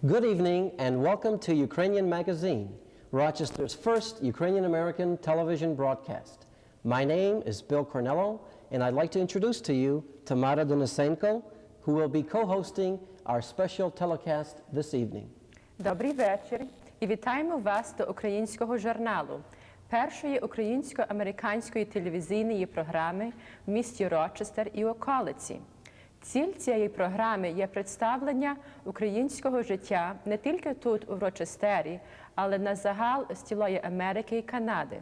Good evening and welcome to Ukrainian Magazine, Rochester's first Ukrainian-American television broadcast. My name is Bill Cornello, and I'd like to introduce to you Tamara Denisenko, who will be co-hosting our special telecast this evening. Добрий вечір і вітаємо вас до українського журналу, першої українсько-американської телевізійної програми в місті Рочестер і околиці. Ціль цієї програми є представлення українського життя не тільки тут, у Рочестері, але на загал з цілої Америки і Канади.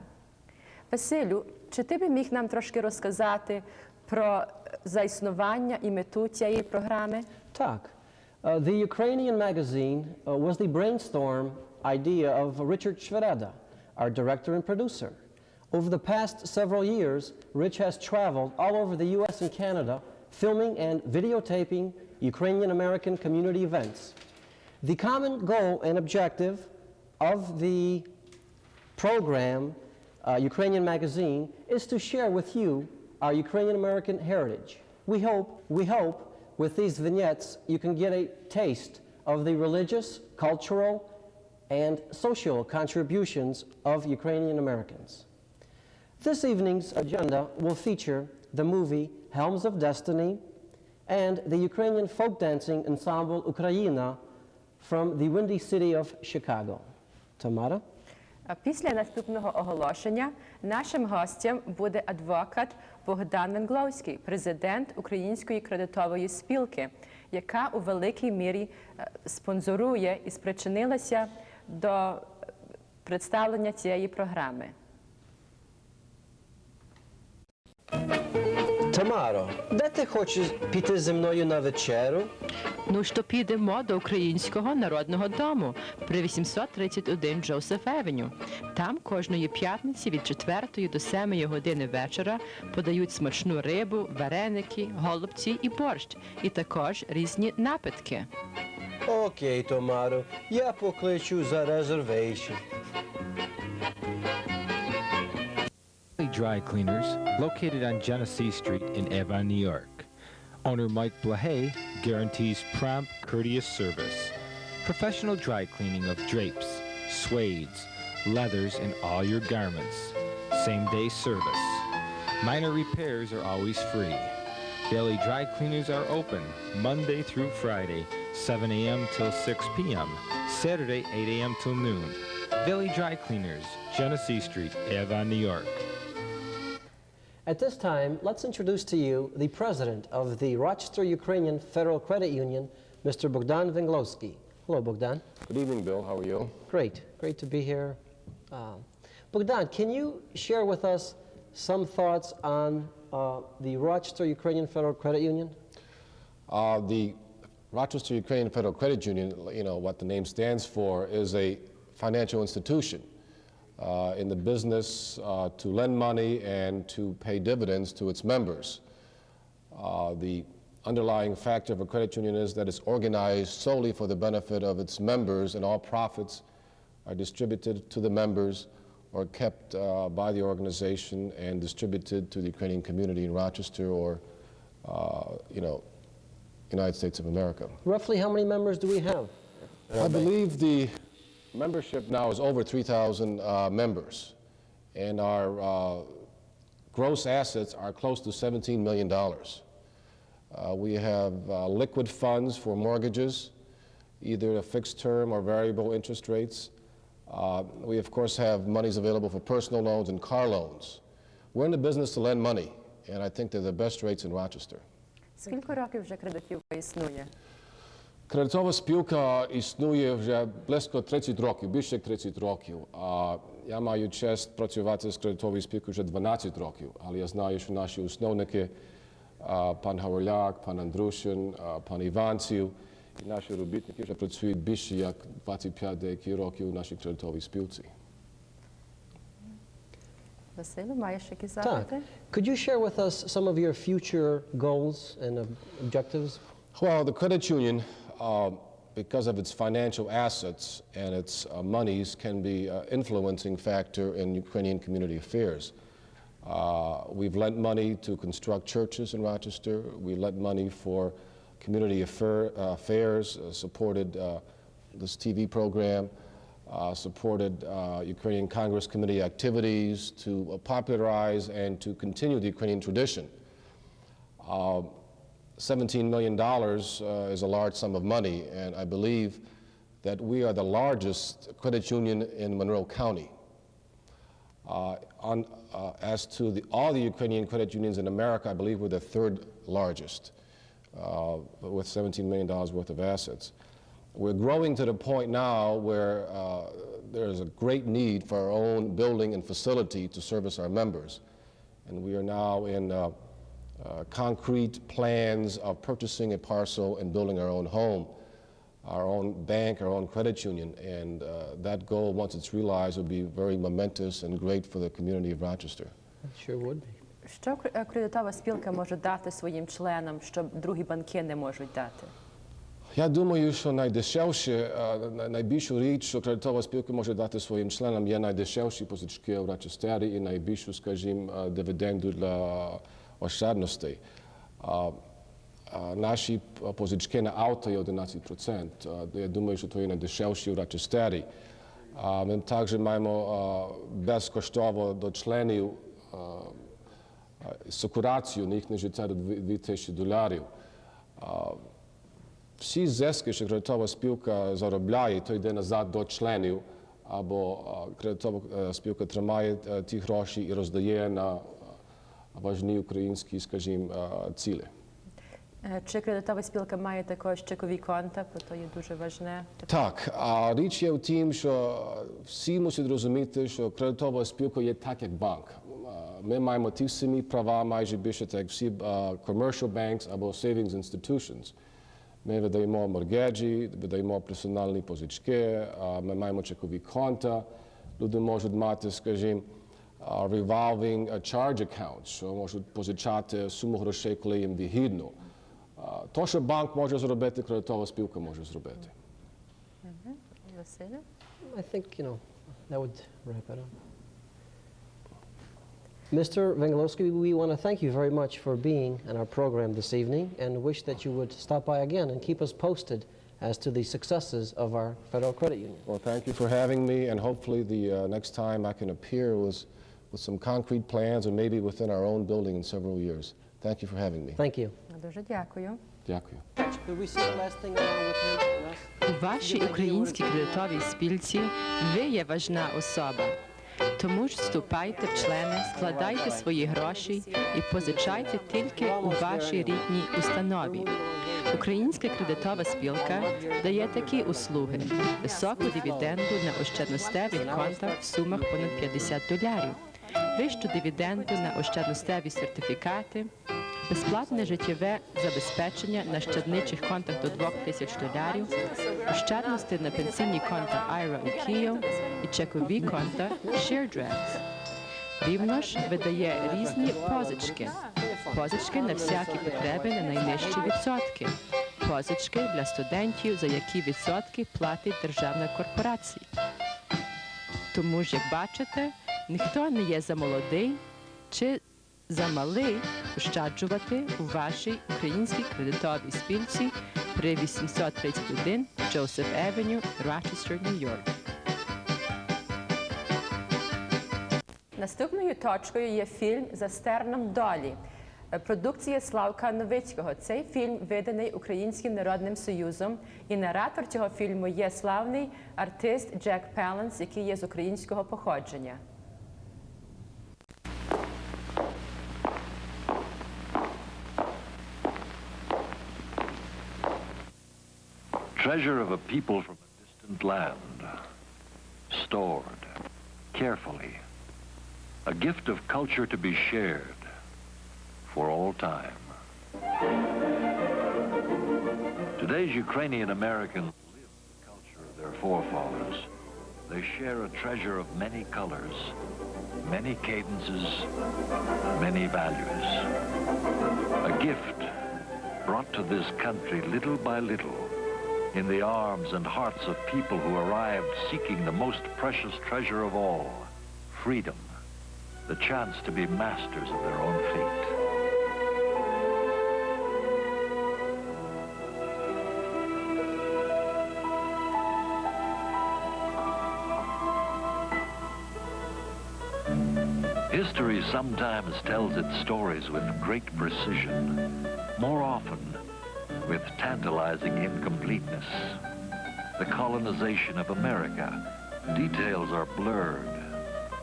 Василю, чи ти би міг нам трошки розказати про заіснування і мету цієї програми? Так. The Ukrainian Magazine was the brainstorm idea of Richard Shvereda, our director and producer. Over the past several years, Rich has traveled all over the U.S. and Canada filming and videotaping Ukrainian-American community events. The common goal and objective of the program, Ukrainian Magazine, is to share with you our Ukrainian-American heritage. We hope with these vignettes you can get a taste of the religious, cultural, and social contributions of Ukrainian Americans. This evening's agenda will feature the movie Helms of Destiny and the Ukrainian folk dancing ensemble Ukraina from the windy city of Chicago. Tamara? Після наступного оголошення нашим гостем буде адвокат Богдан Венгловський, президент Української кредитової спілки, яка у великій мірі спонсорує і спричинилася до представлення цієї програми. Тамаро, де ти хочеш піти зі мною на вечерю? Ну, що підемо до Українського народного дому при 831 Джозеф Евеню. Там кожної п'ятниці від 4 до 7 години вечора подають смачну рибу, вареники, голубці і борщ, і також різні напитки. Окей, Тамаро, я покличу за резервейшн. Dry Cleaners, located on Genesee Street in Avon, New York. Owner Mike Blahay guarantees prompt, courteous service. Professional dry cleaning of drapes, suedes, leathers, and all your garments. Same-day service. Minor repairs are always free. Daily dry cleaners are open Monday through Friday, 7 a.m. till 6 p.m., Saturday, 8 a.m. till noon. Daily Dry Cleaners, Genesee Street, Avon, New York. At this time, let's introduce to you the president of the Rochester Ukrainian Federal Credit Union, Mr. Bogdan Venglovsky. Hello, Bogdan. Good evening, Bill. How are you? Great. Great to be here. Bogdan, can you share with us some thoughts on the Rochester Ukrainian Federal Credit Union? The Rochester Ukrainian Federal Credit Union, you know, what the name stands for, is a financial institution in the business to lend money and to pay dividends to its members. The underlying factor of a credit union is that it's organized solely for the benefit of its members, and all profits are distributed to the members or kept by the organization and distributed to the Ukrainian community in Rochester or, you know, United States of America. Roughly how many members do we have? I believe the membership now is over 3,000 members, and our gross assets are close to $17 million. We have liquid funds for mortgages, either a fixed term or variable interest rates. We, of course, have monies available for personal loans and car loans. We're in the business to lend money, and I think they're the best rates in Rochester. Скільки років вже кредитівка існує? Кредитова спілка існує вже близько 30 років, більше 30 років. Я маю честь працювати з кредитовою спілкою вже 12 років, але я знаю, що наші основники, пан Гавриляк, пан Андрушин, пан Іванців, і наші робітники вже працюють більше як 25 деякі років у нашій кредитовій спілці. Василю, маєш якісь запити? Could you share with us some of your future goals and objectives? Well, the credit union, because of its financial assets and its monies, can be an influencing factor in Ukrainian community affairs. We've lent money to construct churches in Rochester. We lent money for community affairs, supported this TV program, supported Ukrainian Congress Committee activities to popularize and to continue the Ukrainian tradition. $17 million is a large sum of money, and I believe that we are the largest credit union in Monroe County. As to all the Ukrainian credit unions in America, I believe we're the third largest, with $17 million worth of assets. We're growing to the point now where there's a great need for our own building and facility to service our members. And we are now in concrete plans of purchasing a parcel and building our own home, our own bank, our own credit union. And that goal, once it's realized, will be very momentous and great for the community of Rochester. It sure would be. Що кредитова спілка може дати своїм членам, що другі банки не можуть дати? Я думаю, що найбільшу річ, що кредитова спілка може дати своїм членам, є найдешевші позички в Рочестері і найбільшу, скажімо, дивіденду для ощадностей. Наші позички на авто є 11%. Я думаю, що це є найдешевші в Рочестері. Ми також маємо безкоштовно до членів секурацію на їхнє життя до $2000. Всі зиски, що кредитова спілка заробляє, то йде назад до членів, або кредитова спілка тримає ті гроші і роздає на важні українські, скажімо, цілі. Чи кредитова спілка має також чекові конта, бо то є дуже важне? Так, а річ є в тім, що всі мусять розуміти, що кредитова спілка є так, як банк. Ми маємо ті самі права, майже більше, так як всі commercial banks або savings institutions. Ми видаємо моргеджі, видаємо персональні позички, ми маємо чекові конта. Люди можуть мати, скажімо, revolving charge account, що можуть позичати суму грошей, коли їм вигідно. То, що банк може зробити, кредитова спілка може зробити. Василю? I think, that would wrap it up. Mr. Venglowski, we want to thank you very much for being on our program this evening and wish that you would stop by again and keep us posted as to the successes of our Federal Credit Union. Well, thank you for having me, and hopefully the next time I can appear with some concrete plans and maybe within our own building in several years. Thank you for having me. Thank you. Дуже дякую. Дякую. Could we say the last thing along with him, Russ? У вашій українській кредитовій спілці ви є важна особа. Тому ж вступайте в члени, складайте свої гроші і позичайте тільки у вашій рідній установі. Українська кредитова спілка дає такі услуги: високу дивіденду на ощадностевих контах в сумах понад $50, вищу дивіденду на ощадностеві сертифікати, безплатне життєве забезпечення на щадничих контах до $2000, ощадності на пенсійні конта IRA у Київ і чекові конта ShareDrags. Рівно ж видає різні позички. Позички на всякі потреби на найнижчі відсотки. Позички для студентів, за які відсотки платить державна корпорація. Тому ж, як бачите, ніхто не є замолодий чи замалий ощаджувати у вашій українській кредитовій спілці при 831 Joseph Avenue, Rochester, Нью-Йорк. Наступною точкою є фільм «За стерном долі». Продукція Славка Новицького. Цей фільм виданий Українським народним союзом, і наратор цього фільму є славний артист Джек Паленс, який є з українського походження. Treasure of a people from a distant land, stored carefully, a gift of culture to be shared for all time. Today's Ukrainian Americans live the culture of their forefathers. They share a treasure of many colors, many cadences, many values. A gift brought to this country little by little, in the arms and hearts of people who arrived seeking the most precious treasure of all, freedom, the chance to be masters of their own fate. History sometimes tells its stories with great precision, more often with tantalizing incompleteness. The colonization of America, details are blurred.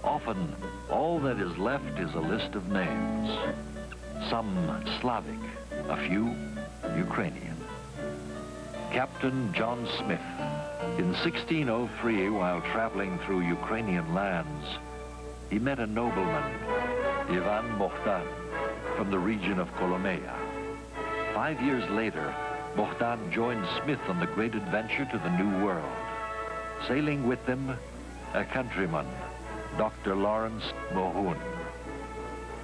Often, all that is left is a list of names. Some Slavic, a few Ukrainian. Captain John Smith, in 1603, while traveling through Ukrainian lands, he met a nobleman, Ivan Bohdan, from the region of Kolomea. 5 years later, Bohdan joined Smith on the great adventure to the New World. Sailing with them, a countryman, Dr. Lawrence Mohun.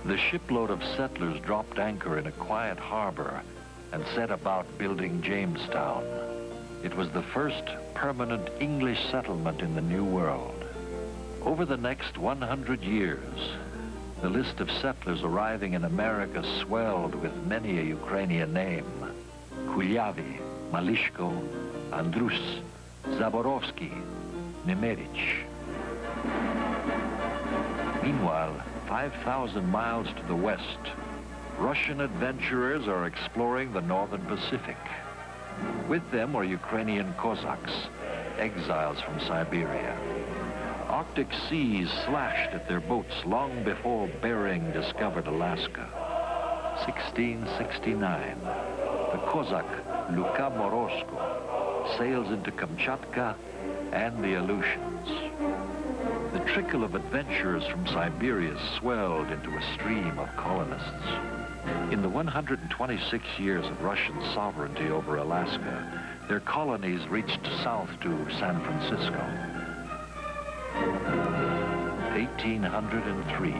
The shipload of settlers dropped anchor in a quiet harbor and set about building Jamestown. It was the first permanent English settlement in the New World. Over the next 100 years, the list of settlers arriving in America swelled with many a Ukrainian name. Kulyavi, Malishko, Andrus, Zaborovsky, Nemerich. Meanwhile, 5,000 miles to the west, Russian adventurers are exploring the northern Pacific. With them were Ukrainian Cossacks, exiles from Siberia. Arctic seas slashed at their boats long before Bering discovered Alaska. 1669, the Cossack Luka Morosko sails into Kamchatka and the Aleutians. The trickle of adventurers from Siberia swelled into a stream of colonists. In the 126 years of Russian sovereignty over Alaska, their colonies reached south to San Francisco. 1803,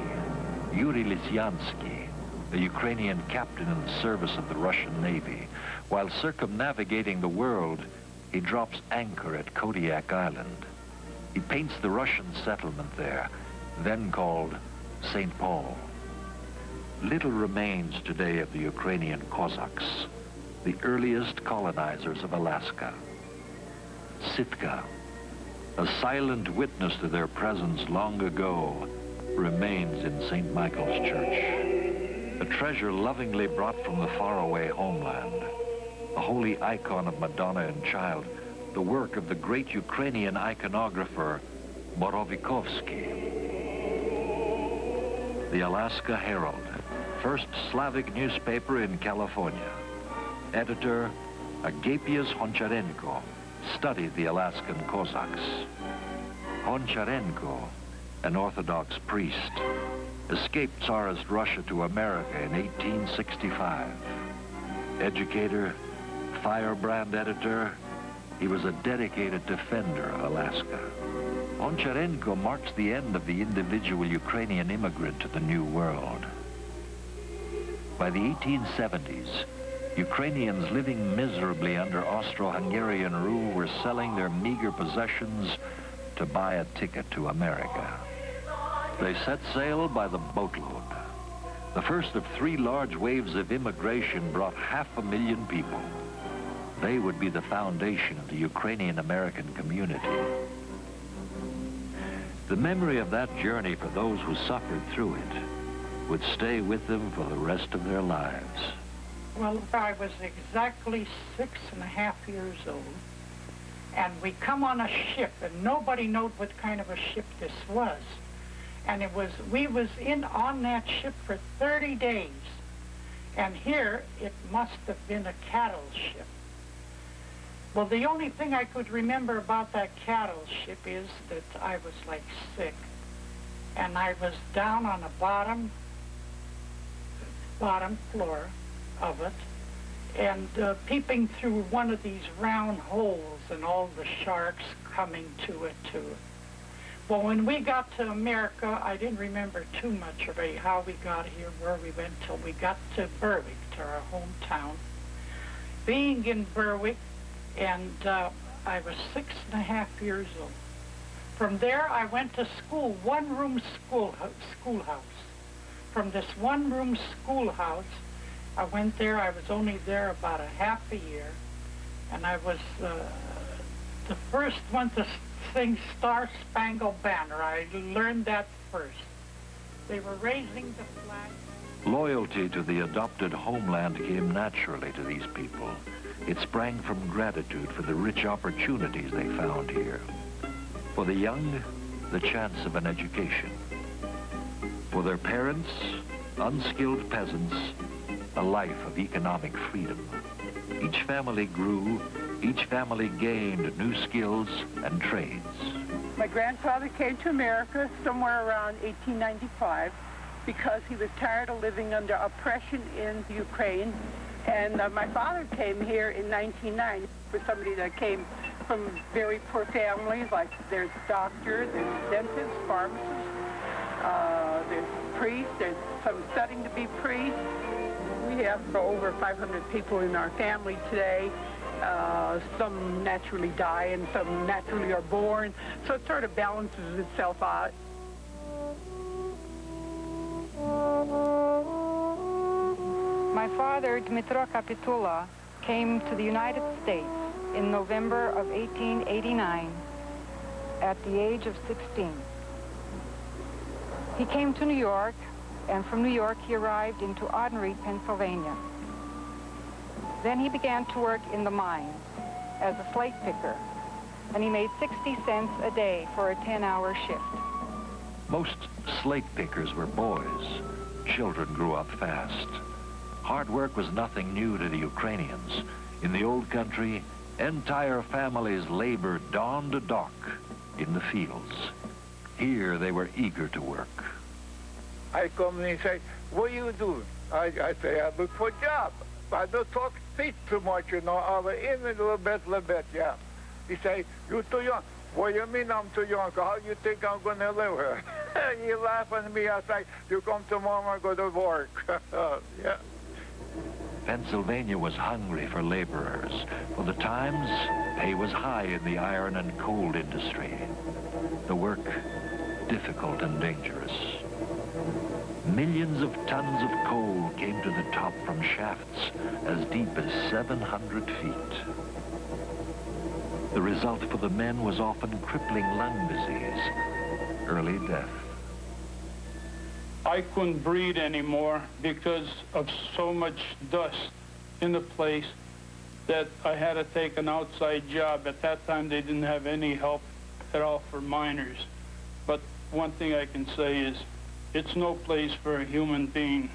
Yuri Lysyansky, a Ukrainian captain in the service of the Russian Navy, while circumnavigating the world, he drops anchor at Kodiak Island. He paints the Russian settlement there, then called St. Paul. Little remains today of the Ukrainian Cossacks, the earliest colonizers of Alaska. Sitka, a silent witness to their presence long ago, remains in St. Michael's Church. A treasure lovingly brought from the faraway homeland. A holy icon of Madonna and Child, the work of the great Ukrainian iconographer, Borovikovsky. The Alaska Herald, first Slavic newspaper in California. Editor, Agapius Honcharenko, studied the Alaskan Cossacks. Honcharenko, an Orthodox priest, escaped Tsarist Russia to America in 1865. Educator, firebrand editor, he was a dedicated defender of Alaska. Honcharenko marks the end of the individual Ukrainian immigrant to the New World. By the 1870s, Ukrainians living miserably under Austro-Hungarian rule were selling their meager possessions to buy a ticket to America. They set sail by the boatload. The first of 3 large waves of immigration brought 500,000 people. They would be the foundation of the Ukrainian-American community. The memory of that journey for those who suffered through it would stay with them for the rest of their lives. Well, I was exactly 6.5 years old, and we come on a ship, and nobody knowed what kind of a ship this was. And we was on that ship for 30 days, and here it must have been a cattle ship. Well, the only thing I could remember about that cattle ship is that I was like sick, and I was down on the bottom floor of it, and peeping through one of these round holes, and all the sharks coming to it too. Well, when we got to America, I didn't remember too much of how we got here, where we went, till we got to Berwick, to our hometown. Being in Berwick, and I was 6.5 years old. From there, I went to school, one-room schoolhouse. From this one-room schoolhouse, I went there. I was only there about a half a year, and I was the first one to sing Star Spangled Banner. I learned that first. They were raising the flag. Loyalty to the adopted homeland came naturally to these people. It sprang from gratitude for the rich opportunities they found here. For the young, the chance of an education. For their parents, unskilled peasants, a life of economic freedom. Each family grew, each family gained new skills and trades. My grandfather came to America somewhere around 1895 because he was tired of living under oppression in Ukraine. And my father came here in 1909 for somebody that came from very poor families, like there's doctors, there's dentists, pharmacists, there's priests, there's some studying to be priests. We have over 500 people in our family today. Some naturally die and some naturally are born, so it sort of balances itself out. My father, Dmitro Kapitula, came to the United States in November of 1889 at the age of 16. He came to New York, and from New York he arrived into Audenried, Pennsylvania. Then he began to work in the mines as a slate picker, and he made 60 cents a day for a 10-hour shift. Most slate pickers were boys. Children grew up fast. Hard work was nothing new to the Ukrainians. In the old country, entire families labored dawn to dark in the fields. Here they were eager to work. I come and he say, what do you do? I say, I look for a job. I don't talk, speak too much, you know. I was in a little bit, yeah. He say, you too young. What do you mean I'm too young? How do you think I'm going to live here? He laugh at me. I say, you come tomorrow and go to work. Yeah. Pennsylvania was hungry for laborers. For the times, pay was high in the iron and coal industry. The work, difficult and dangerous. Millions of tons of coal came to the top from shafts as deep as 700 feet. The result for the men was often crippling lung disease, early death. I couldn't breathe anymore because of so much dust in the place that I had to take an outside job. At that time, they didn't have any help at all for miners. But one thing I can say is, it's no place for a human being.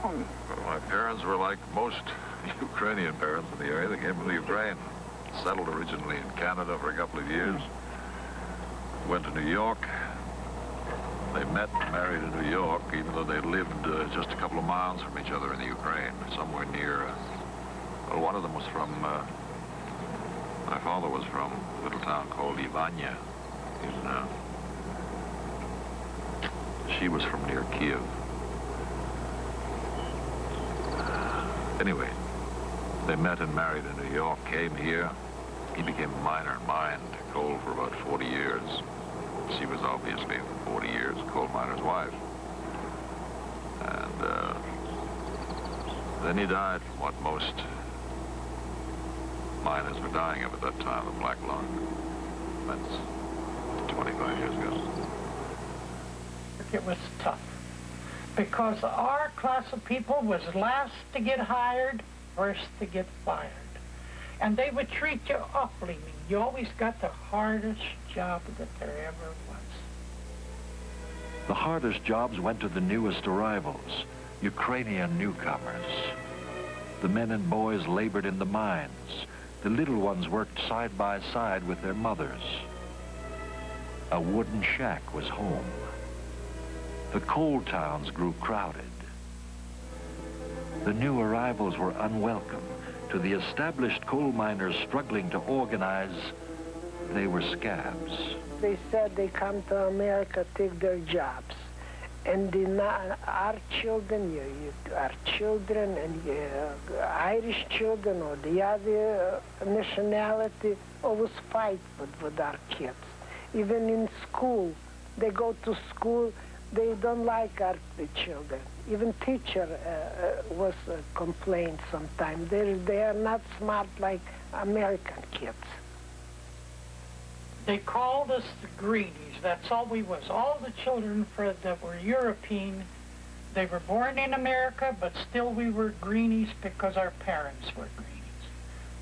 Well, my parents were like most Ukrainian parents in the area. They came from the Ukraine, settled originally in Canada for a couple of years, went to New York. They met and married in New York, even though they lived just a couple of miles from each other in the Ukraine, somewhere near, well, one of them was from, my father was from a little town called Ivanya. She was from near Kiev. Anyway, they met and married in New York, came here. He became a miner and mined coal for about 40 years. She was obviously, for 40 years, a coal miner's wife. And then he died from what most miners were dying of at that time, the black lung. That's 25 years ago. It was tough because our class of people was last to get hired, first to get fired. And they would treat you awfully mean. You always got the hardest job that there ever was. The hardest jobs went to the newest arrivals, Ukrainian newcomers. The men and boys labored in the mines. The little ones worked side by side with their mothers. A wooden shack was home. The coal towns grew crowded. The new arrivals were unwelcome. To the established coal miners struggling to organize, they were scabs. They said they come to America, take their jobs. And our children, our children and Irish children or the other nationality always fight with our kids. Even in school, they go to school, they don't like our children. Even teacher was complained sometimes. They are not smart like American kids. They called us the greenies. That's all we was. All the children that were European, they were born in America, but still we were greenies because our parents were greenies.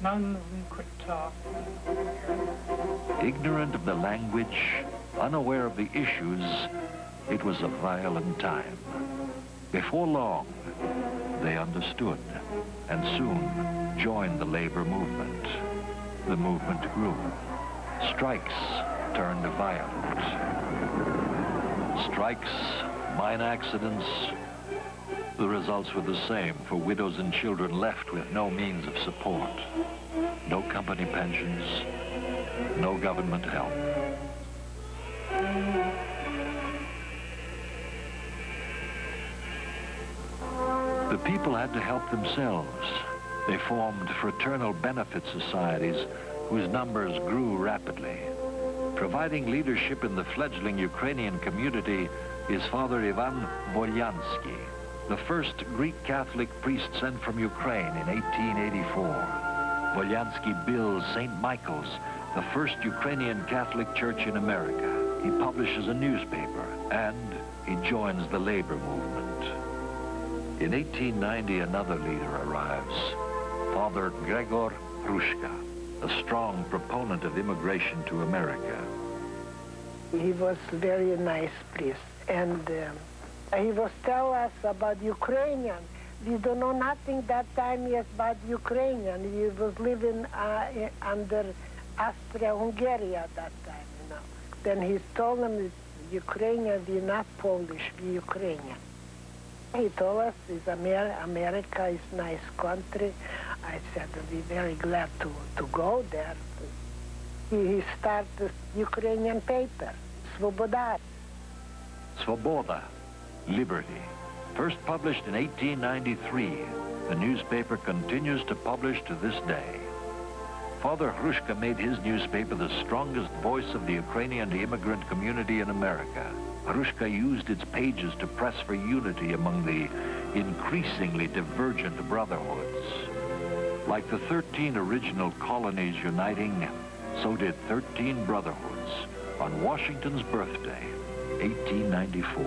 None of them could talk. Ignorant of the language, unaware of the issues, it was a violent time. Before long, they understood and soon joined the labor movement. The movement grew. Strikes turned violent. Strikes, mine accidents, the results were the same for widows and children left with no means of support. No company pensions, no government help. The people had to help themselves. They formed fraternal benefit societies whose numbers grew rapidly. Providing leadership in the fledgling Ukrainian community is Father Ivan Volyansky, the first Greek Catholic priest sent from Ukraine in 1884. Volyansky builds St. Michael's, the first Ukrainian Catholic church in America. He publishes a newspaper, and he joins the labor movement. In 1890, another leader arrives, Father Gregor Hrushka, a strong proponent of immigration to America. He was very nice priest, and he was tell us about Ukrainian. We don't know nothing that time yet about Ukrainian. He was living under Austria-Hungary at that time, you know. Then he told them that Ukrainian, we're not Polish, we're Ukrainian. He told us America is a nice country. I said we're very glad to go there. He started Ukrainian paper, Svoboda. Svoboda, liberty. First published in 1893, the newspaper continues to publish to this day. Father Hrushka made his newspaper the strongest voice of the Ukrainian immigrant community in America. Hrushka used its pages to press for unity among the increasingly divergent brotherhoods. Like the 13 original colonies uniting, so did 13 brotherhoods on Washington's birthday, 1894.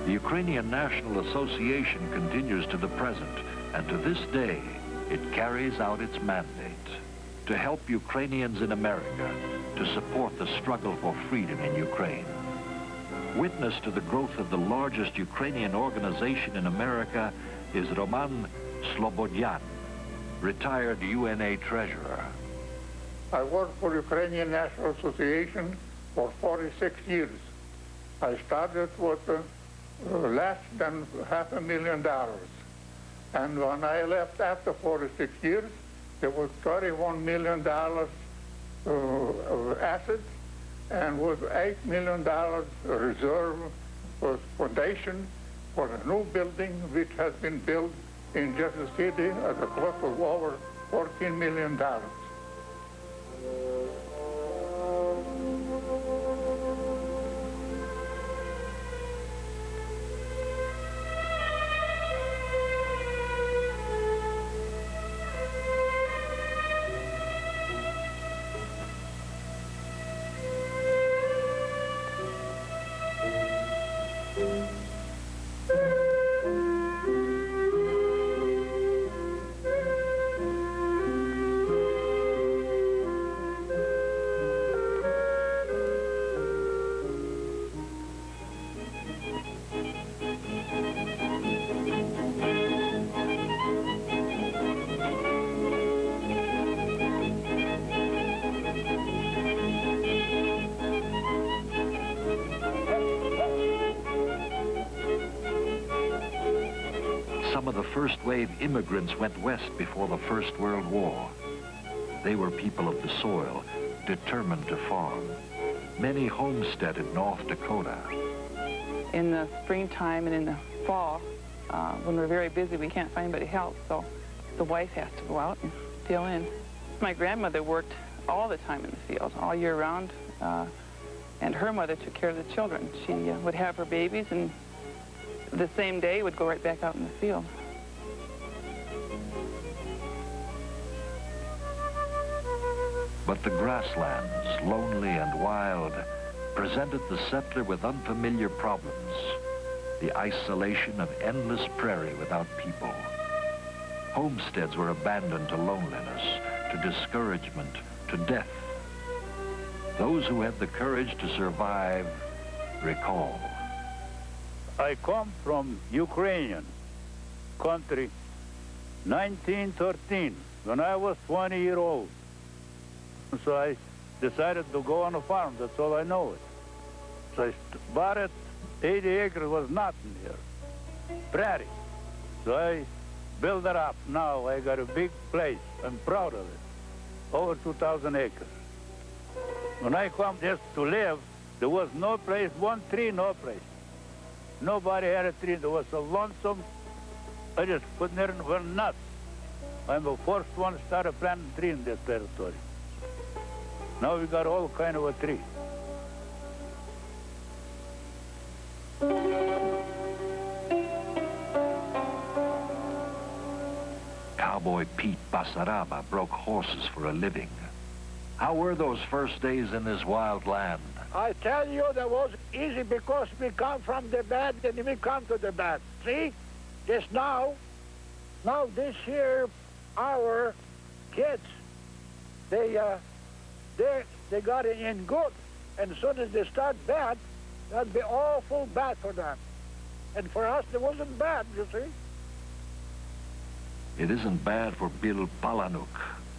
The Ukrainian National Association continues to the present, and to this day, it carries out its mandate to help Ukrainians in America, to support the struggle for freedom in Ukraine. Witness to the growth of the largest Ukrainian organization in America is Roman Slobodyan, retired UNA treasurer. I worked for Ukrainian National Association for 46 years. I started with less than $500,000. And when I left after 46 years, there was $31 million of assets, and with $8 million reserve for foundation for a new building which has been built in Jersey City at a cost of over $14 million. Some of the first-wave immigrants went west before the First World War. They were people of the soil, determined to farm. Many homesteaded North Dakota. In the springtime and in the fall, when we're very busy, we can't find anybody to help, so the wife has to go out and fill in. My grandmother worked all the time in the field, all year round, and her mother took care of the children. She would have her babies, and the same day would go right back out in the field. But the grasslands, lonely and wild, presented the settler with unfamiliar problems. The isolation of endless prairie without people. Homesteads were abandoned to loneliness, to discouragement, to death. Those who had the courage to survive recall. I come from Ukrainian country, 1913, when I was 20 years old. So I decided to go on a farm, that's all I know it. So I bought it, 80 acres was nothing here, prairie. So I built it up. Now I got a big place, I'm proud of it, over 2,000 acres. When I come just to live, there was no place, one tree, no place. Nobody had a tree, there was so lonesome. I just put there and went nuts. I'm the first one to start planting tree in this territory. Now we got all kind of a tree. Cowboy Pete Basaraba broke horses for a living. How were those first days in this wild land? I tell you, that was easy because we come from the bad and we come to the bad. See? Just now this here, our kids, they got it in good. And as soon as they start bad, that'd be awful bad for them. And for us, it wasn't bad, you see? It isn't bad for Bill Palanuk,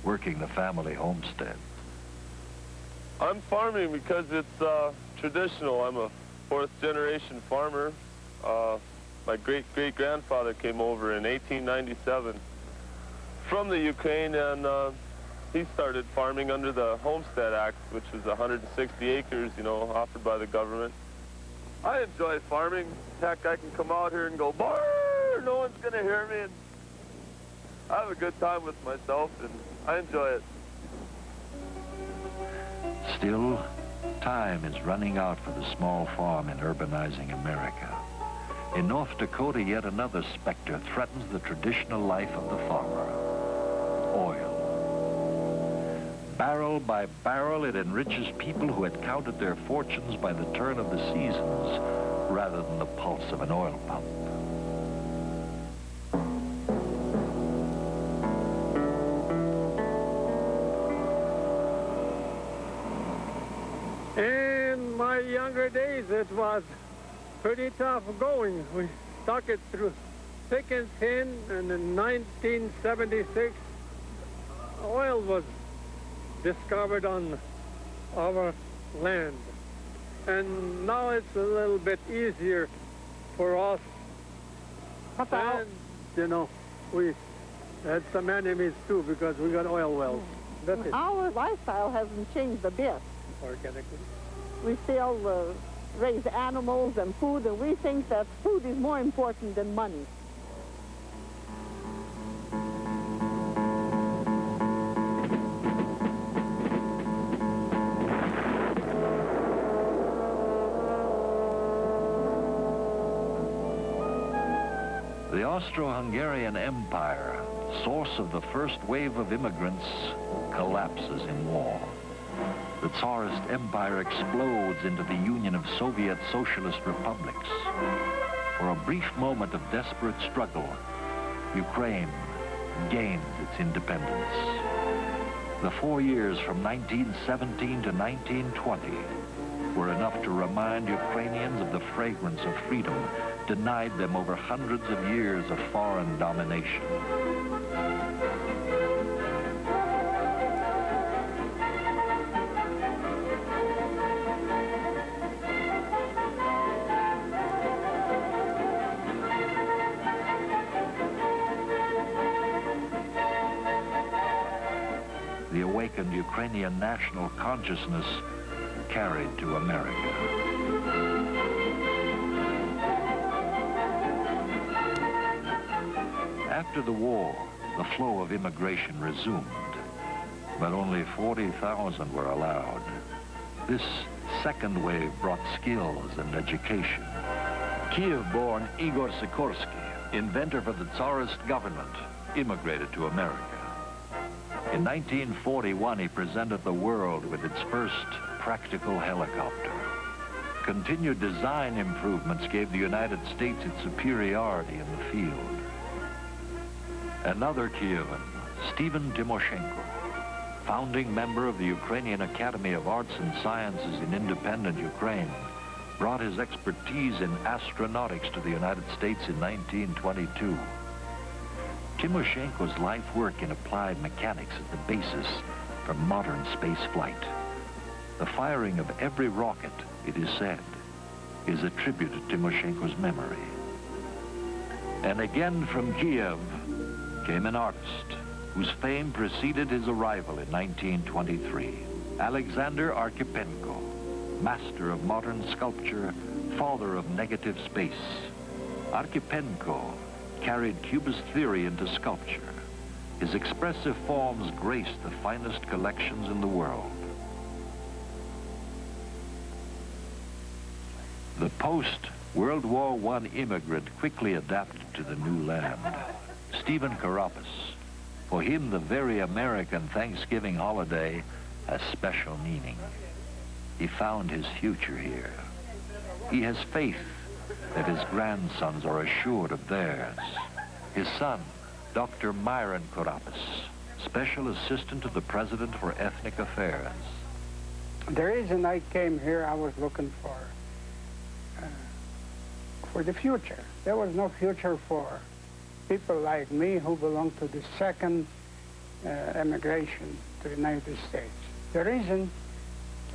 working the family homestead. I'm farming because it's traditional. I'm a fourth-generation farmer. My great-great-grandfather came over in 1897 from the Ukraine, and he started farming under the Homestead Act, which was 160 acres, you know, offered by the government. I enjoy farming. Heck, I can come out here and go, "Barr!" No one's going to hear me. And I have a good time with myself, and I enjoy it. Still, time is running out for the small farm in urbanizing America. In North Dakota, yet another specter threatens the traditional life of the farmer: oil. Barrel by barrel, it enriches people who had counted their fortunes by the turn of the seasons rather than the pulse of an oil pump. In my younger days, it was pretty tough going. We stuck it through thick and thin, and in 1976, oil was discovered on our land. And now it's a little bit easier for us. And, you know, we had some enemies too because we got oil wells. That's it. Our lifestyle hasn't changed a bit. Organically. We still raise animals and food, and we think that food is more important than money. The Austro-Hungarian Empire, source of the first wave of immigrants, collapses in war. The Tsarist Empire explodes into the Union of Soviet Socialist Republics. For a brief moment of desperate struggle, Ukraine gains its independence. The 4 years from 1917 to 1920 were enough to remind Ukrainians of the fragrance of freedom denied them over hundreds of years of foreign domination. The awakened Ukrainian national consciousness carried to America. After the war, the flow of immigration resumed, but only 40,000 were allowed. This second wave brought skills and education. Kiev-born Igor Sikorsky, inventor for the Tsarist government, immigrated to America. In 1941, he presented the world with its first practical helicopter. Continued design improvements gave the United States its superiority in the field. Another Kievan, Stephen Timoshenko, founding member of the Ukrainian Academy of Arts and Sciences in independent Ukraine, brought his expertise in astronautics to the United States in 1922. Timoshenko's life work in applied mechanics is the basis for modern space flight. The firing of every rocket, it is said, is attributed to Timoshenko's memory. And again from Kiev came an artist whose fame preceded his arrival in 1923, Alexander Archipenko, master of modern sculpture, father of negative space. Archipenko carried Cubist theory into sculpture. His expressive forms graced the finest collections in the world. The post-World War I immigrant quickly adapted to the new land. Stephen Karapis. For him, the very American Thanksgiving holiday has special meaning. He found his future here. He has faith that his grandsons are assured of theirs. His son, Dr. Myron Karapis, Special Assistant to the President for Ethnic Affairs. The reason I came here, I was looking for the future. There was no future for people like me who belong to the second emigration to the United States. The reason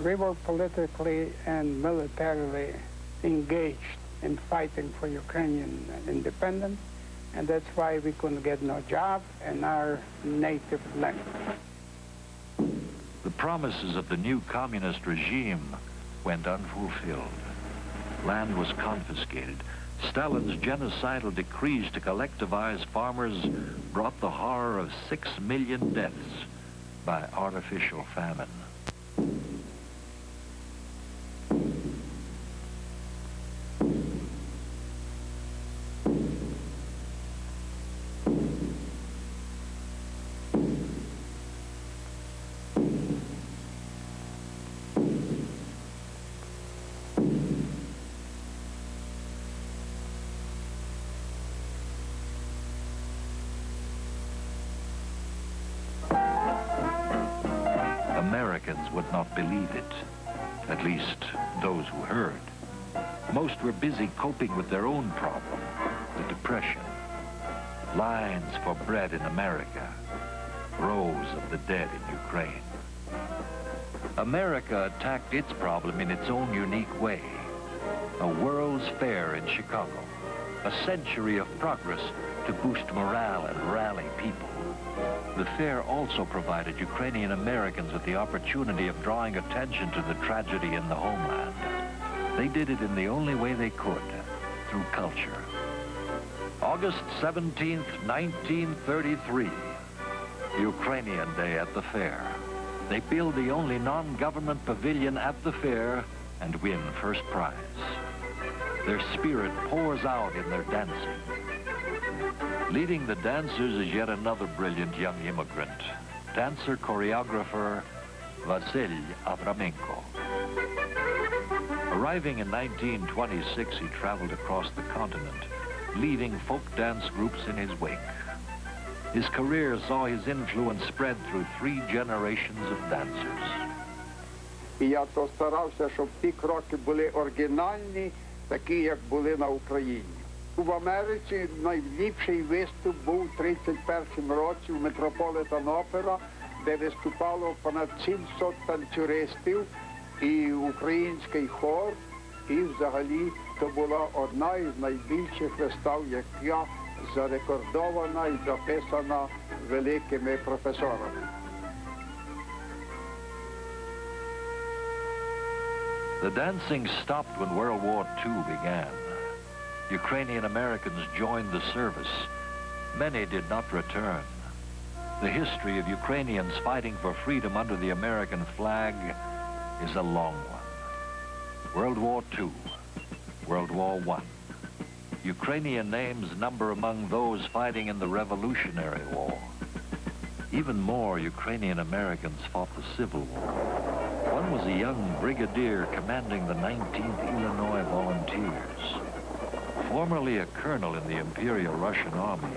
we were politically and militarily engaged in fighting for Ukrainian independence, and that's why we couldn't get no job in our native land. The promises of the new communist regime went unfulfilled. Land was confiscated. Stalin's genocidal decrees to collectivize farmers brought the horror of 6 million deaths by artificial famine. Americans would not believe it, at least those who heard. Most were busy coping with their own problem, the Depression. Lines for bread in America, rows of the dead in Ukraine. America attacked its problem in its own unique way. A World's Fair in Chicago, a century of progress to boost morale and rally people. The fair also provided Ukrainian Americans with the opportunity of drawing attention to the tragedy in the homeland. They did it in the only way they could, through culture. August 17th, 1933, Ukrainian Day at the fair. They build the only non-government pavilion at the fair and win first prize. Their spirit pours out in their dancing. Leading the dancers is yet another brilliant young immigrant, dancer-choreographer Vasily Avramenko. Arriving in 1926, he traveled across the continent, leaving folk dance groups in his wake. His career saw his influence spread through 3 generations of dancers. І я то старався, щоб ті кроки були оригінальні, такі, як були на Україні. В Америці найліпший виступ був у 1931 році в Метрополітен Опера, де виступало понад 700 танцюристів і український хор, і взагалі то була одна із найбільших вистав, яка зарекордована і записана великими професорами. The dancing stopped when World War II began. Ukrainian Americans joined the service. Many did not return. The history of Ukrainians fighting for freedom under the American flag is a long one. World War II, World War I. Ukrainian names number among those fighting in the Revolutionary War. Even more Ukrainian Americans fought the Civil War. One was a young brigadier commanding the 19th Illinois Volunteers. Formerly a colonel in the Imperial Russian Army,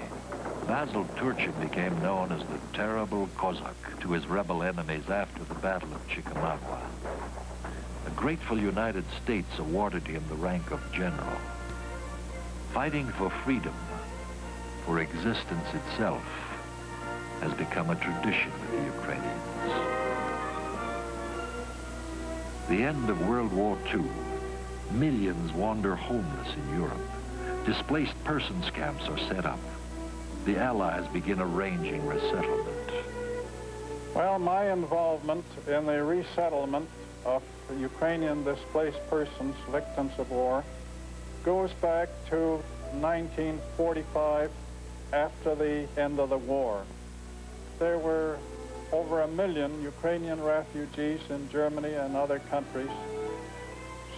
Basil Turchin became known as the Terrible Cossack to his rebel enemies after the Battle of Chickamauga. The grateful United States awarded him the rank of general. Fighting for freedom, for existence itself, has become a tradition of the Ukrainians. The end of World War II, millions wander homeless in Europe. Displaced persons camps are set up. The Allies begin arranging resettlement. Well, my involvement in the resettlement of Ukrainian displaced persons, victims of war, goes back to 1945, after the end of the war. There were over 1 million Ukrainian refugees in Germany and other countries.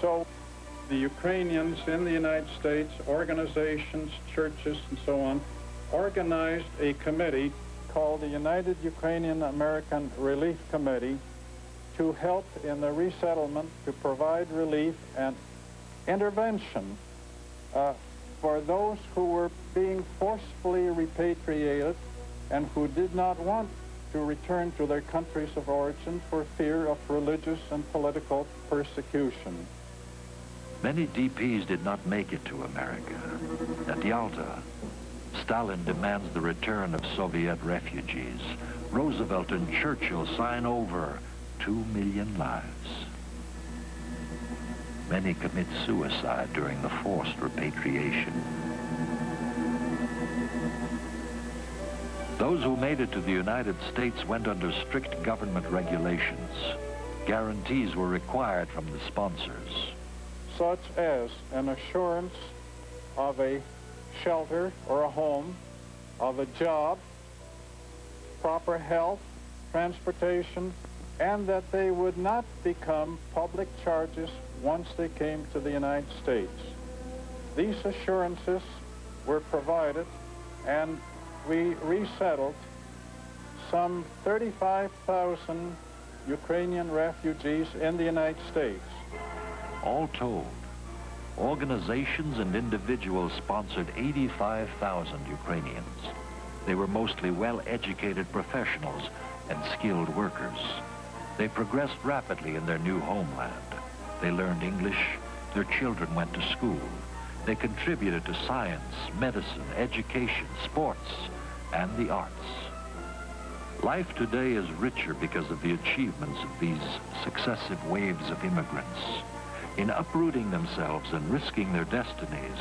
So the Ukrainians in the United States, organizations, churches, and so on, organized a committee called the United Ukrainian American Relief Committee to help in the resettlement, to provide relief and intervention for those who were being forcefully repatriated and who did not want to return to their countries of origin for fear of religious and political persecution. Many DPs did not make it to America. At Yalta, Stalin demands the return of Soviet refugees. Roosevelt and Churchill sign over 2 million lives. Many commit suicide during the forced repatriation. Those who made it to the United States went under strict government regulations. Guarantees were required from the sponsors, such as an assurance of a shelter or a home, of a job, proper health, transportation, and that they would not become public charges once they came to the United States. These assurances were provided, and we resettled some 35,000 Ukrainian refugees in the United States. All told, organizations and individuals sponsored 85,000 Ukrainians. They were mostly well-educated professionals and skilled workers. They progressed rapidly in their new homeland. They learned English, their children went to school. They contributed to science, medicine, education, sports, and the arts. Life today is richer because of the achievements of these successive waves of immigrants. In uprooting themselves and risking their destinies,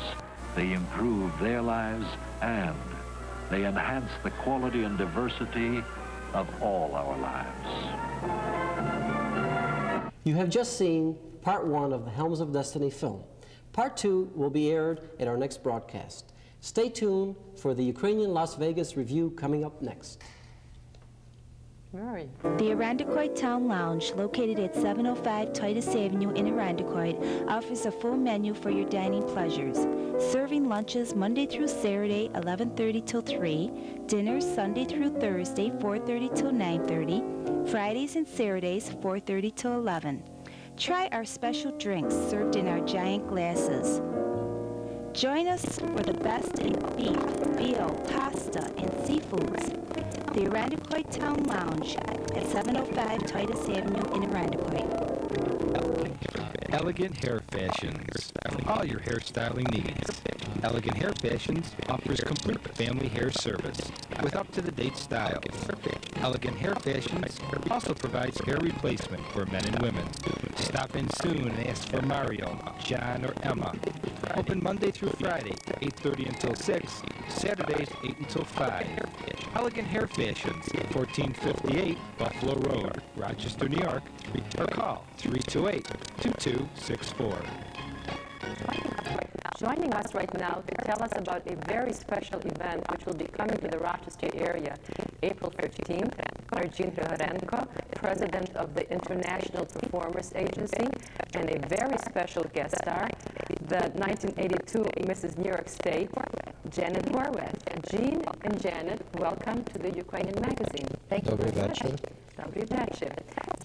they improve their lives and they enhance the quality and diversity of all our lives. You have just seen Part 1 of the Helms of Destiny film. Part 2 will be aired at our next broadcast. Stay tuned for the Ukrainian Las Vegas review coming up next. Mary. The Irondequoit Town Lounge, located at 705 Titus Avenue in Irondequoit, offers a full menu for your dining pleasures. Serving lunches Monday through Saturday, 11:30 till 3, dinners Sunday through Thursday, 4:30 till 9:30, Fridays and Saturdays, 4:30 till 11. Try our special drinks served in our giant glasses. Join us for the best in beef, veal, pasta, and seafoods. The Irondequoit Town Lounge at 705 Titus Avenue in Irondequoit. Elegant Hair Fashions for all your hairstyling needs. Elegant Hair Fashions offers complete family hair service with up-to-the-date styles. Elegant Hair Fashions also provides hair replacement for men and women. Stop in soon and ask for Mario, John, or Emma. Open Monday through Friday, 8:30 until 6, Saturdays 8 until 5. Elegant Hair Fashions, 1458 Buffalo Road, Rochester, New York, or call 328-2264. Joining us right now to tell us about a very special event which will be coming to the Rochester area April 15th, Marcin Hryhorenko, President of the International Performers Agency, and a very special guest star, the 1982 Mrs. New York State, Janet Horwath. Jean and Janet, welcome to the Ukrainian Magazine. Thank you very much. Dobry večer.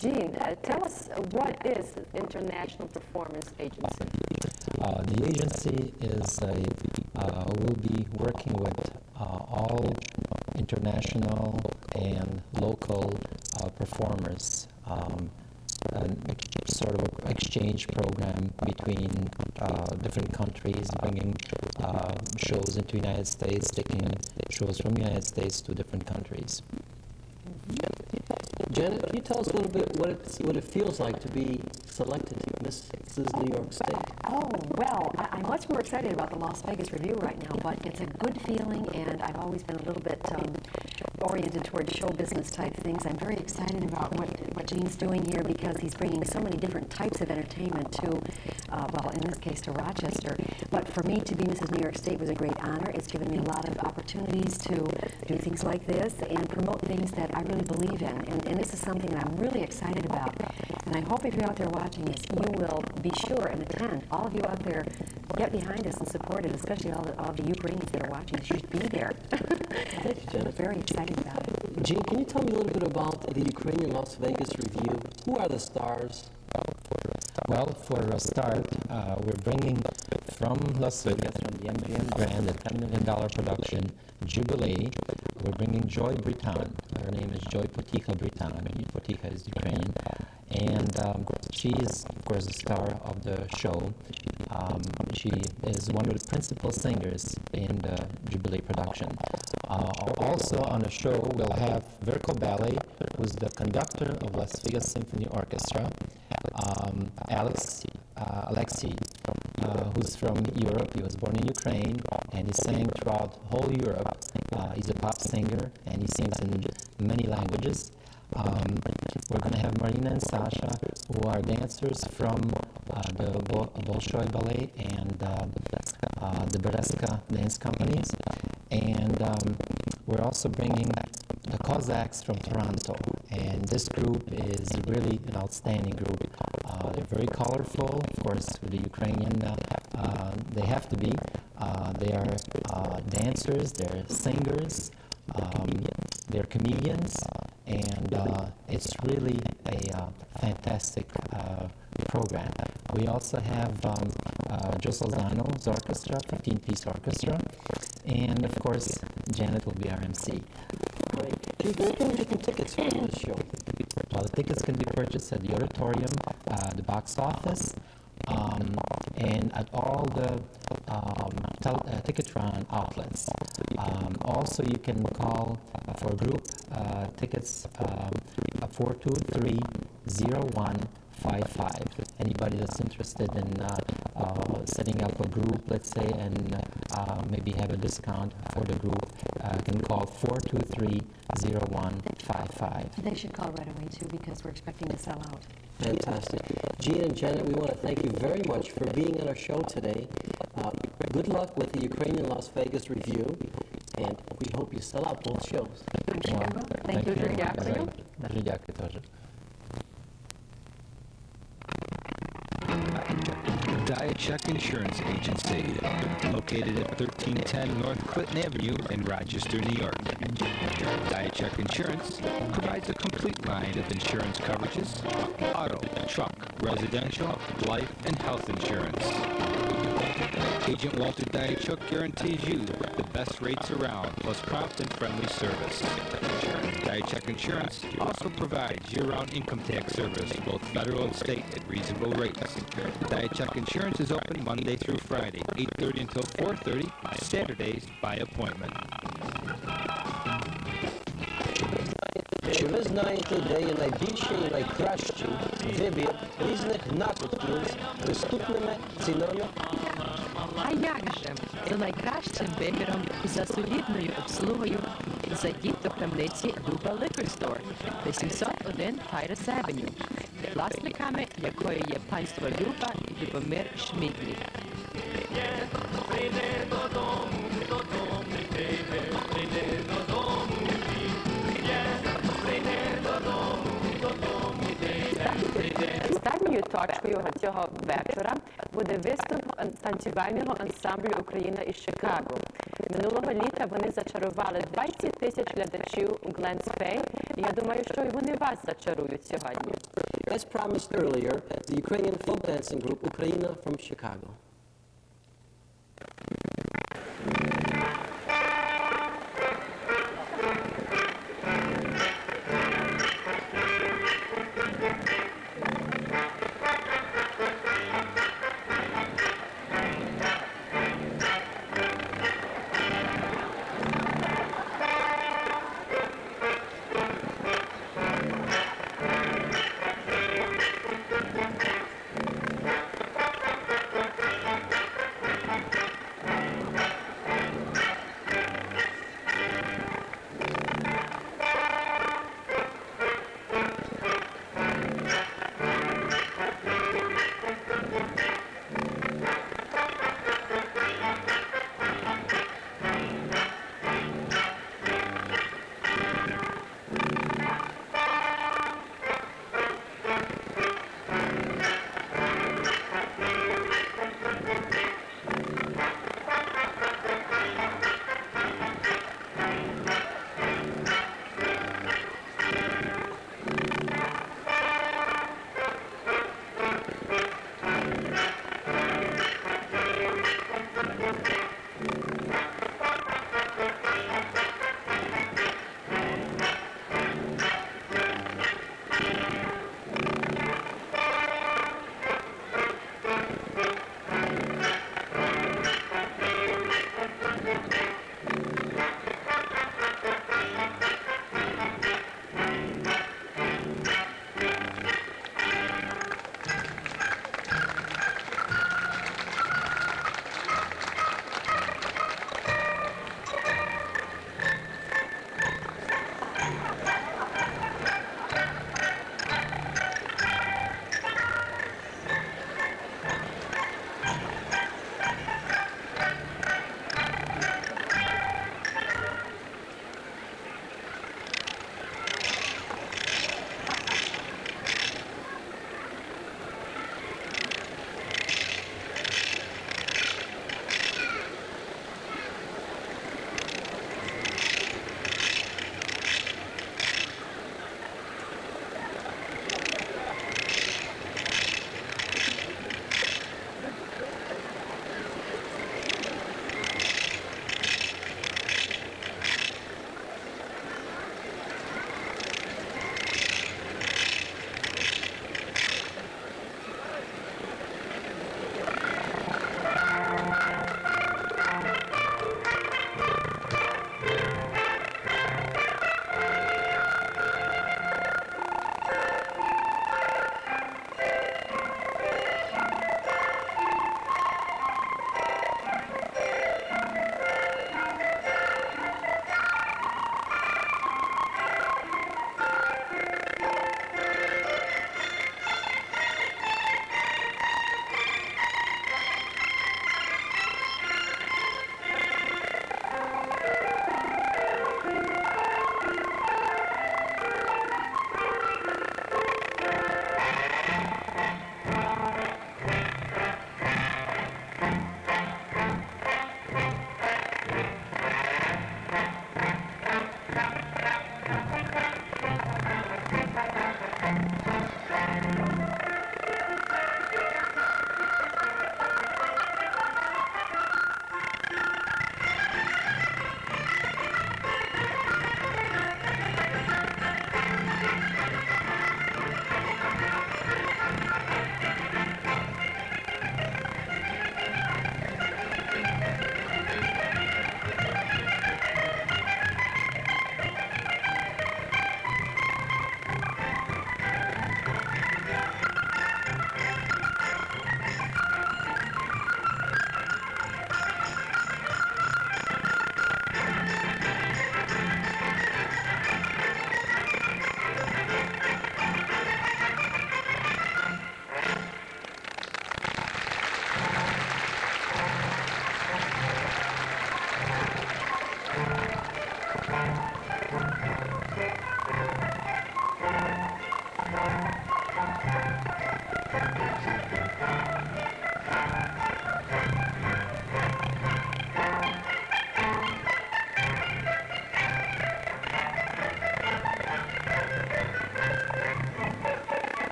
Jean, tell us, what is International Performance Agency? The agency is will be working with all international and local performers, sort of an exchange program between different countries, bringing shows into the United States, taking shows from the United States to different countries. Janet, can you tell us a little bit what it feels like to be selected Mrs. New York State? Oh, well, I'm much more excited about the Las Vegas Review right now, but it's a good feeling, and I've always been a little bit oriented towards show business type things. I'm very excited about what Gene's doing here because he's bringing so many different types of entertainment to, well, in this case, to Rochester. But for me to be Mrs. New York State was a great honor. It's given me a lot of opportunities to do things like this and promote things that I really believe in. And this is something that I'm really excited about. And I hope if you're out there watching this, you will be sure and attend. All of you out there, get behind us and support it, especially all the Ukrainians that are watching. You should be there. Thank you, Janet. Very excited about it. Jean, can you tell me a little bit about the Ukrainian Las Vegas Review? Who are the stars? Well, for a start, we're bringing from Las Vegas, from the MGM Grand, a $10 million production, Jubilee. We're bringing Joy Britan. Her name is Joy Poticha Britan. Poticha is Ukrainian. And she is, of course, the star of the show. She is one of the principal singers in the Jubilee production. Also on the show, we'll have Verko Ballet, who's the conductor of Las Vegas Symphony Orchestra. Alexei, who's from Europe. He was born in Ukraine, and he sang throughout whole Europe. He's a pop singer, and he sings in many languages. We're going to have Marina and Sasha, who are dancers from the Bolshoi Ballet and the Bereska dance companies. And we're also bringing the Cossacks from Toronto. And this group is really an outstanding group. They're very colorful, of course, with the Ukrainian, they have to be. They are dancers, they're singers, they're comedians, and it's really a fantastic program. We also have Joe Salzano's orchestra, 15-piece orchestra, and of course, Janet will be our MC. Great. Where can we get some tickets for this show? Well, the tickets can be purchased at the auditorium, the box office, and at all the Ticketron outlets. Also, you can call for group tickets 423-0155. Anybody that's interested in setting up a group, let's say, and maybe have a discount for the group, can call 423-0155. They should call right away, too, because we're expecting to sell out. Fantastic. Jean and Janet, we want to thank you very much for being on our show today. Good luck with the Ukrainian Las Vegas Review, and we hope you sell out both shows. Thank you. Дуже дякую теж. Diachek Insurance Agency, located at 1310 North Clinton Avenue in Rochester, New York. Diachek Insurance provides a complete line of insurance coverages: auto, truck, residential, life, and health insurance. Agent Walter Diachuk guarantees you the best rates around, plus prompt and friendly service. Diachek Insurance also provides year-round income tax service, both federal and state, at reasonable rates. Diachek Insurance is open Monday through Friday, 8:30 until 4:30, Saturdays by appointment. Чи ви знаєте, де є найбільший і найкращий вибір різних напитків з доступними цінами? А як же? За найкращим вибіром і за солідною обслугою зайдіть до крамниці Люба Liquor Store, 801 Tyrus Avenue, власниками якої є панство Люба і Любомир Шмідлі. Останньою точкою цього вечора буде виступ танцювального ансамблю «Україна із Чикаго». Минулого літа вони зачарували 20 тисяч глядачів у Глен Спей, і я думаю, що і вони вас зачарують сьогодні. As promised earlier, the Ukrainian folk dancing group Ukraina from Chicago.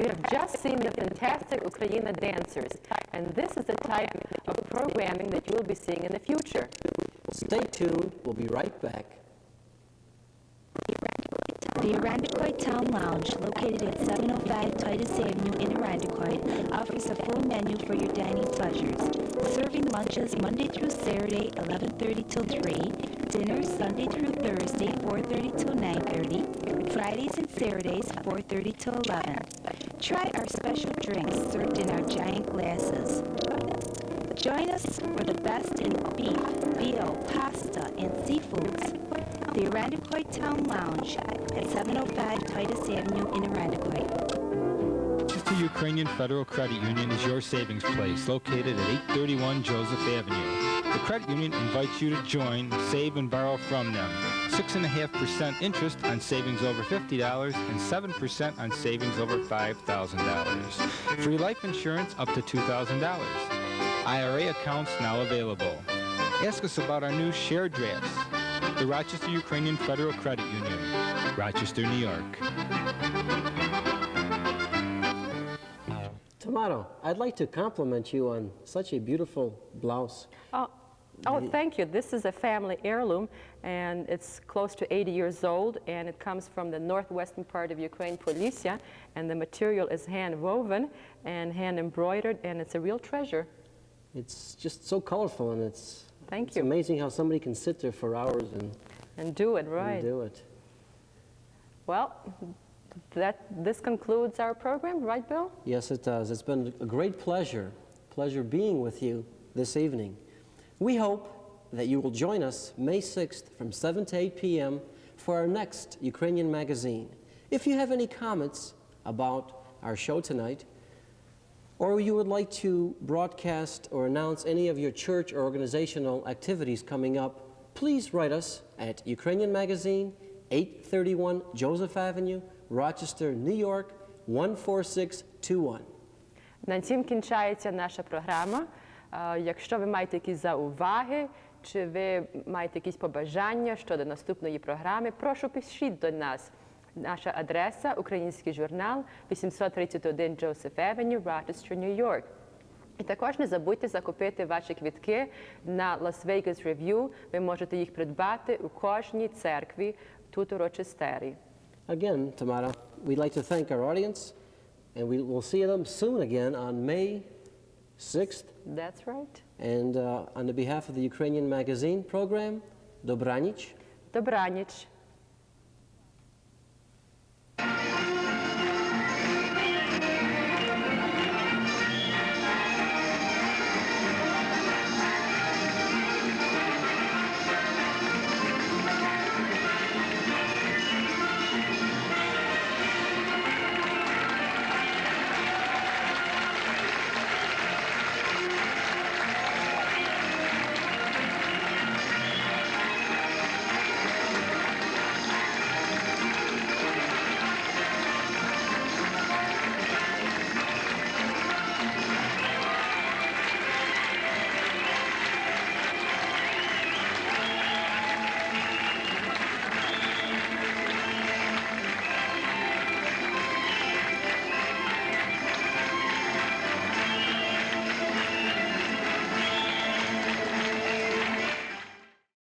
You have just seen the fantastic Ukrainian dancers, and this is the type of programming that you will be seeing in the future. Stay tuned. We'll be right back. The Irandakoit Town Lounge, located at 705 Titus Avenue in Irandakoit, offers a full menu for your dining pleasures. Serving lunches Monday through Saturday, 11:30 till 3. Dinners Sunday through Thursday, 4:30 till 9:30. Fridays and Saturdays, 4:30 till 11. Try our special drinks served in our giant glasses. Join us for the best in beef, veal, pasta, and seafoods. The Irandakoit Town Lounge at 705 Titus Avenue in Irandakoit. Rochester Ukrainian Federal Credit Union is your savings place, located at 831 Joseph Avenue. The credit union invites you to join, save, and borrow from them. 6.5% interest on savings over $50 and 7% on savings over $5,000. Free life insurance up to $2,000. IRA accounts now available. Ask us about our new share drafts. The Rochester Ukrainian Federal Credit Union, Rochester, New York. Tomato, I'd like to compliment you on such a beautiful blouse. Oh, thank you. This is a family heirloom, and it's close to 80 years old, and it comes from the northwestern part of Ukraine, Polisia, and the material is hand-woven and hand-embroidered, and it's a real treasure. It's just so colorful, and it's amazing how somebody can sit there for hours and do it, right? And do it. Well, this concludes our program, right, Bill? Yes, it does. It's been a great pleasure being with you this evening. We hope that you will join us May 6th from 7 to 8 p.m. for our next Ukrainian Magazine. If you have any comments about our show tonight, or you would like to broadcast or announce any of your church or organizational activities coming up, please write us at Ukrainian Magazine, 831 Joseph Avenue, Rochester, New York, 14621. На цім кінчається наша програма. Якщо ви маєте якісь зауваги, чи ви маєте якісь побажання щодо наступної програми, прошу пишіть до нас. Наша адреса – Український журнал, 831 Joseph Avenue, Rochester, New York. І також не забудьте закупити ваші квитки на Las Vegas Review. Ви можете їх придбати у кожній церкві тут у Рочестері. Again, Tamara, we'd like to thank our audience, and we will see them soon again on May 6th. That's right. And on the behalf of the Ukrainian Magazine program, Dobranic. Dobranic.